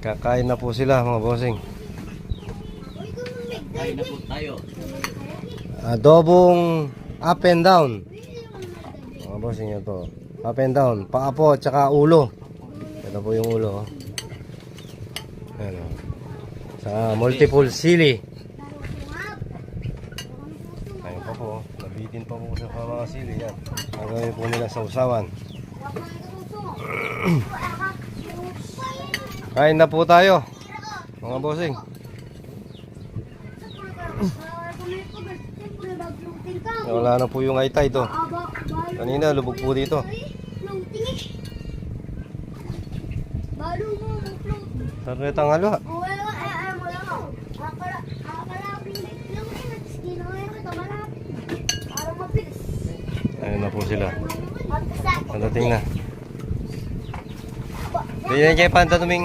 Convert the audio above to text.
Kakain na po sila mga bossing. Kain na po tayo. Adobong up and down. Mga bossing, ito. Up and down. Paa po at saka ulo. Ito po yung ulo. Ayan, oh. Sa multiple sili. Ayun pa po. Nabitin pa po sa mga sili. Yan. Ang gawin po nila sa usawan. Kain na po tayo mga bossing. Wala na po yung aitay to. Kanina lubog po dito. Sarnetang halo. Ayun na po sila. Nadating na. Hindi na kayo panta tuming.